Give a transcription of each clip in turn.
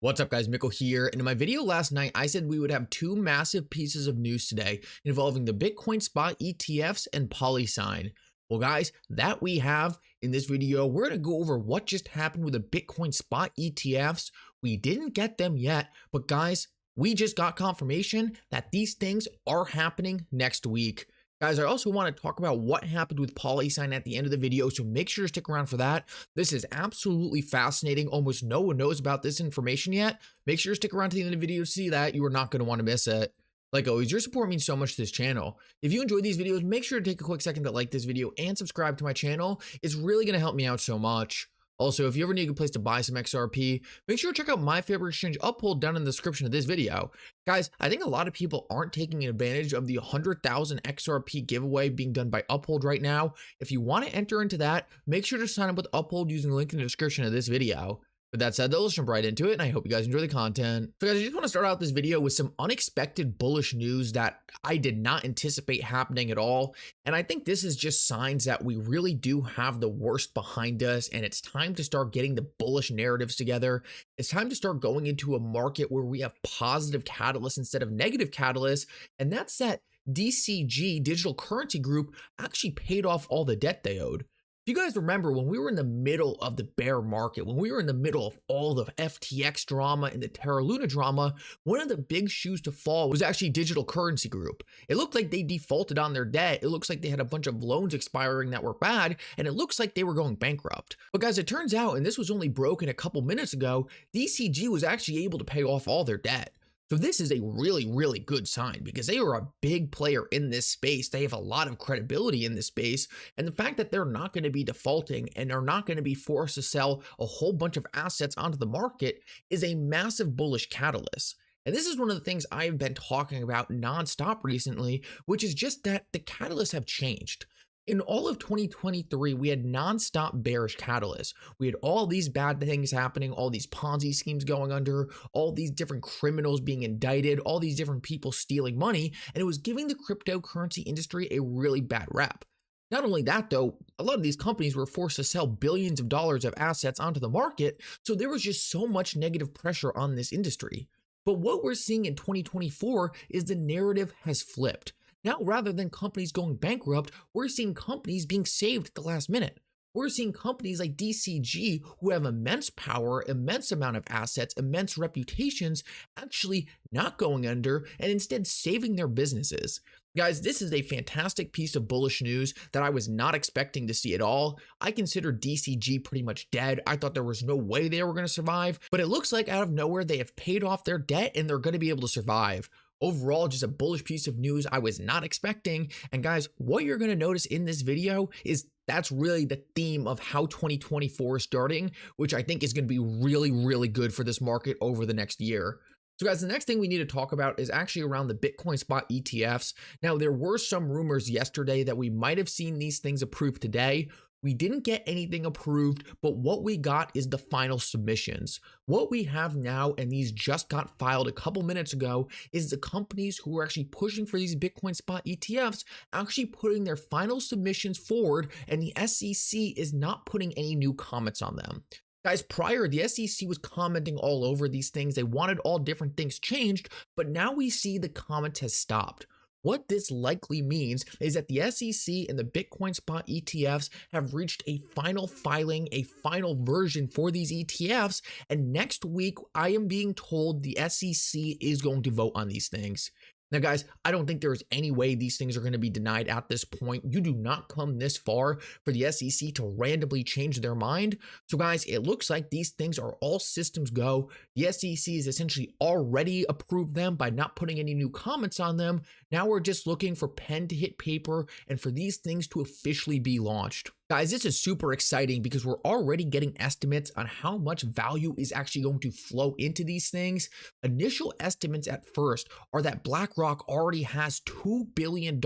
What's up guys, Mickle here, and in my video last night I said we would have two massive pieces of news today involving the Bitcoin spot ETFs and Polysign. Well guys, that we have in this video. We're going to go over what just happened with the Bitcoin spot ETFs. We didn't get them yet, but guys, we just got confirmation that these things are happening next week. Guys, I also want to talk about what happened with Polysign at the end of the video, so make sure to stick around for that. This is absolutely fascinating. Almost no one knows about this information yet. Make sure to stick around to the end of the video to see that. You are not going to want to miss it. Like always, your support means so much to this channel. If you enjoy these videos, make sure to take a quick second to like this video and subscribe to my channel. It's really going to help me out so much. Also, if you ever need a good place to buy some XRP, make sure to check out my favorite exchange, Uphold, down in the description of this video. Guys, I think a lot of people aren't taking advantage of the 100,000 XRP giveaway being done by Uphold right now. If you want to enter into that, make sure to sign up with Uphold using the link in the description of this video. With that said, though, let's jump right into it, and I hope you guys enjoy the content. So guys, I just want to start out this video with some unexpected bullish news that I did not anticipate happening at all. And I think this is just signs that we really do have the worst behind us, and it's time to start getting the bullish narratives together. It's time to start going into a market where we have positive catalysts instead of negative catalysts, and that's that DCG, Digital Currency Group, actually paid off all the debt they owed. If you guys remember, when we were in the middle of the bear market, when we were in the middle of all the FTX drama and the Terra Luna drama, one of the big shoes to fall was actually Digital Currency Group. It looked like they defaulted on their debt. It looks like they had a bunch of loans expiring that were bad, and it looks like they were going bankrupt. But guys, it turns out, and this was only broken a couple minutes ago, DCG was actually able to pay off all their debt. So this is a really good sign because they are a big player in this space. They have a lot of credibility in this space. And the fact that they're not going to be defaulting and are not going to be forced to sell a whole bunch of assets onto the market is a massive bullish catalyst. And this is one of the things I've been talking about nonstop recently, which is just that the catalysts have changed. In all of 2023, we had nonstop bearish catalysts. We had all these bad things happening, all these Ponzi schemes going under, all these different criminals being indicted, all these different people stealing money, and it was giving the cryptocurrency industry a really bad rap. Not only that though, a lot of these companies were forced to sell billions of dollars of assets onto the market, so there was just so much negative pressure on this industry. But what we're seeing in 2024 is the narrative has flipped. Now, rather than companies going bankrupt, we're seeing companies being saved at the last minute. We're seeing companies like DCG, who have immense power, immense amount of assets, immense reputations, actually not going under and instead saving their businesses. Guys, this is a fantastic piece of bullish news that I was not expecting to see at all. I consider DCG pretty much dead. I thought there was no way they were going to survive, but it looks like out of nowhere they have paid off their debt and they're going to be able to survive. Overall, just a bullish piece of news I was not expecting. And guys, what you're going to notice in this video is that's really the theme of how 2024 is starting, which I think is going to be really good for this market over the next year. So guys, the next thing we need to talk about is actually around the Bitcoin spot ETFs. Now, there were some rumors yesterday that we might have seen these things approved today. We didn't get anything approved, but what we got is the final submissions. What we have now, and these just got filed a couple minutes ago, is the companies who are actually pushing for these Bitcoin spot ETFs actually putting their final submissions forward, and the SEC is not putting any new comments on them. Guys, prior, the SEC was commenting all over these things. They wanted all different things changed, but now we see the comment has stopped. What this likely means is that the SEC and the Bitcoin spot ETFs have reached a final filing, a final version for these ETFs, and next week I am being told the SEC is going to vote on these things. Now guys, I don't think there's any way these things are going to be denied at this point. You do not come this far for the SEC to randomly change their mind. So guys, it looks like these things are all systems go. The SEC has essentially already approved them by not putting any new comments on them. Now we're just looking for pen to hit paper and for these things to officially be launched. Guys, this is super exciting because we're already getting estimates on how much value is actually going to flow into these things. Initial estimates at first are that BlackRock already has $2 billion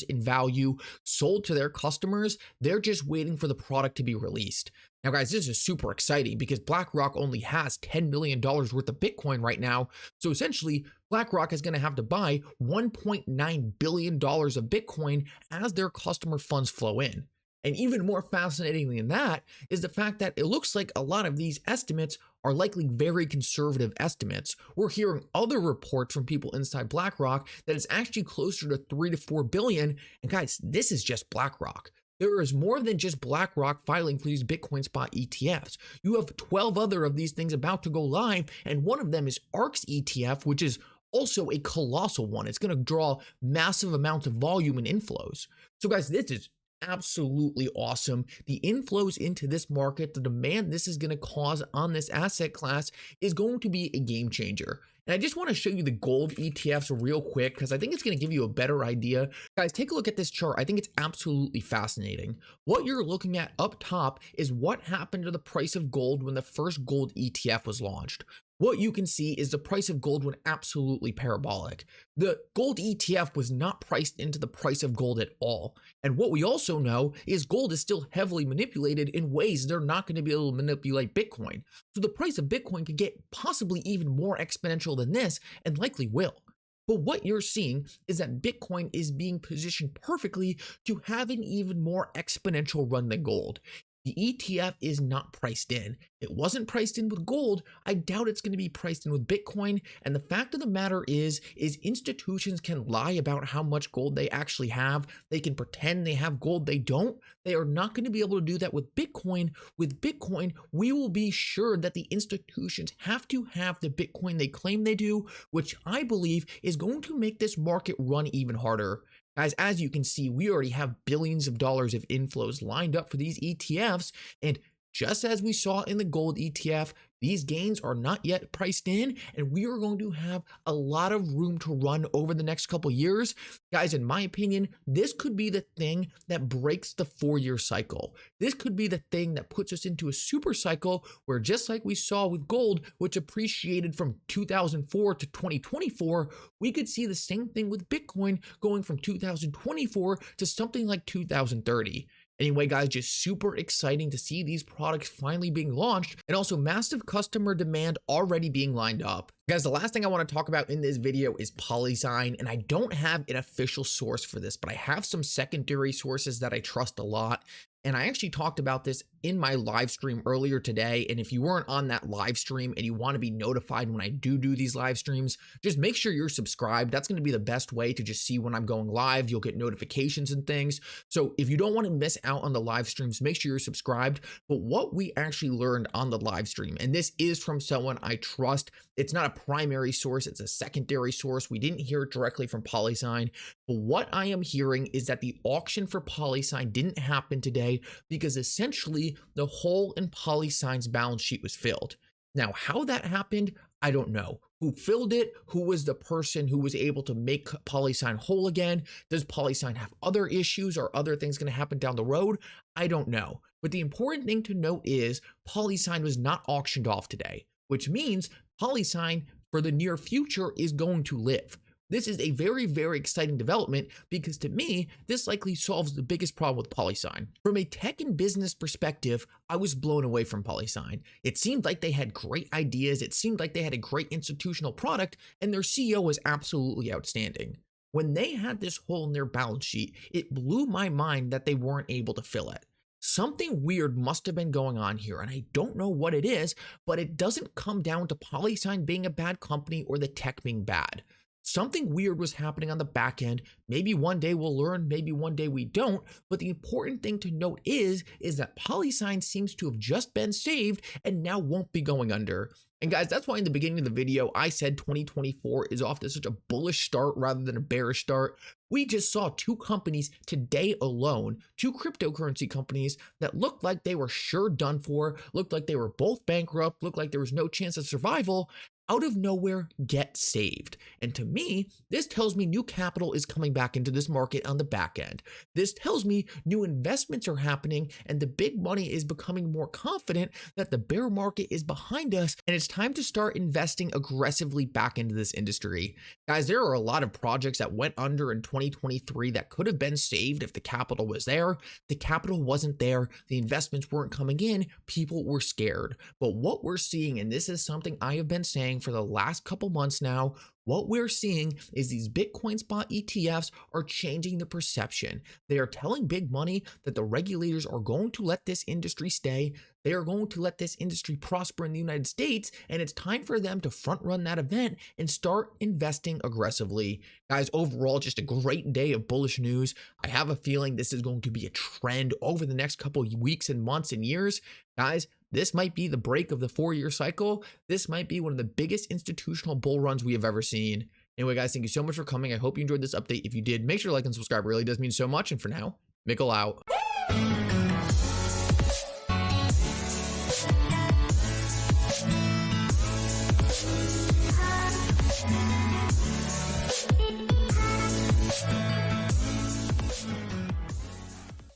in value sold to their customers. They're just waiting for the product to be released. Now, guys, this is super exciting because BlackRock only has $10 million worth of Bitcoin right now. So essentially, BlackRock is going to have to buy $1.9 billion of Bitcoin as their customer funds flow in. And even more fascinating than that is the fact that it looks like a lot of these estimates are likely very conservative estimates. We're hearing other reports from people inside BlackRock that it's actually closer to 3 to 4 billion. And guys, this is just BlackRock. There is more than just BlackRock filing for these Bitcoin spot ETFs. You have 12 other of these things about to go live, and one of them is ARK's ETF, which is also a colossal one. It's going to draw massive amounts of volume and inflows. So guys, this is absolutely awesome. The inflows into this market, the demand this is going to cause on this asset class is going to be a game changer. And I just want to show you the gold ETFs real quick because I think it's going to give you a better idea. Guys, take a look at this chart. I think it's absolutely fascinating. What you're looking at up top is what happened to the price of gold when the first gold ETF was launched. What you can see is the price of gold went absolutely parabolic. The gold ETF was not priced into the price of gold at all. And what we also know is gold is still heavily manipulated in ways they're not going to be able to manipulate Bitcoin. So the price of Bitcoin could get possibly even more exponential than this, and likely will. But what you're seeing is that Bitcoin is being positioned perfectly to have an even more exponential run than gold. The ETF is not priced in. It wasn't priced in with gold. I doubt it's going to be priced in with Bitcoin. And the fact of the matter is institutions can lie about how much gold they actually have. They can pretend they have gold they don't. They are not going to be able to do that with Bitcoin. With Bitcoin, we will be sure that the institutions have to have the Bitcoin they claim they do, which I believe is going to make this market run even harder. Guys, as you can see, we already have billions of dollars of inflows lined up for these ETFs. And just as we saw in the gold ETF, these gains are not yet priced in, and we are going to have a lot of room to run over the next couple years. Guys, in my opinion, this could be the thing that breaks the 4-year cycle. This could be the thing that puts us into a super cycle where, just like we saw with gold, which appreciated from 2004 to 2024, we could see the same thing with Bitcoin going from 2024 to something like 2030. Anyway, guys, just super exciting to see these products finally being launched, and also massive customer demand already being lined up. Guys, the last thing I want to talk about in this video is Polysign, and I don't have an official source for this, but I have some secondary sources that I trust a lot. And I actually talked about this in my live stream earlier today. And if you weren't on that live stream and you want to be notified when I do these live streams, just make sure you're subscribed. That's going to be the best way to just see when I'm going live. You'll get notifications and things. So if you don't want to miss out on the live streams, make sure you're subscribed. But what we actually learned on the live stream, and this is from someone I trust, it's not a primary source, it's a secondary source. We didn't hear it directly from Polysign. But what I am hearing is that the auction for Polysign didn't happen today because essentially the hole in Polysign's balance sheet was filled. Now, how that happened, I don't know. Who filled it? Who was the person who was able to make Polysign whole again? Does Polysign have other issues or other things going to happen down the road? I don't know. But the important thing to note is Polysign was not auctioned off today, which means Polysign for the near future is going to live. This is a very, very exciting development because to me, this likely solves the biggest problem with Polysign. From a tech and business perspective, I was blown away from Polysign. It seemed like they had great ideas. It seemed like they had a great institutional product, and their CEO was absolutely outstanding. When they had this hole in their balance sheet, it blew my mind that they weren't able to fill it. Something weird must have been going on here, and I don't know what it is, but it doesn't come down to Polysign being a bad company or the tech being bad. Something weird was happening on the back end. Maybe one day we'll learn, maybe one day we don't. But the important thing to note is that Polysign seems to have just been saved and now won't be going under. And guys, that's why in the beginning of the video, I said 2024 is off to such a bullish start rather than a bearish start. We just saw two companies today alone, two cryptocurrency companies that looked like they were sure done for, looked like they were both bankrupt, looked like there was no chance of survival, out of nowhere get saved. And to me, this tells me new capital is coming back into this market on the back end. This tells me new investments are happening and the big money is becoming more confident that the bear market is behind us and it's time to start investing aggressively back into this industry. Guys, there are a lot of projects that went under in 2023 that could have been saved if the capital was there. The capital wasn't there. The investments weren't coming in. People were scared. But what we're seeing, and this is something I have been saying saying for the last couple months now, what we're seeing is these Bitcoin spot ETFs are changing the perception. They are telling big money that the regulators are going to let this industry stay. They are going to let this industry prosper in the United States, and it's time for them to front run that event and start investing aggressively. Guys, overall, just a great day of bullish news. I have a feeling this is going to be a trend over the next couple of weeks and months and years. Guys, this might be the break of the 4-year cycle. This might be one of the biggest institutional bull runs we have ever seen. Anyway, guys, thank you so much for coming. I hope you enjoyed this update. If you did, make sure to like and subscribe. It really does mean so much. And for now, Mickle out.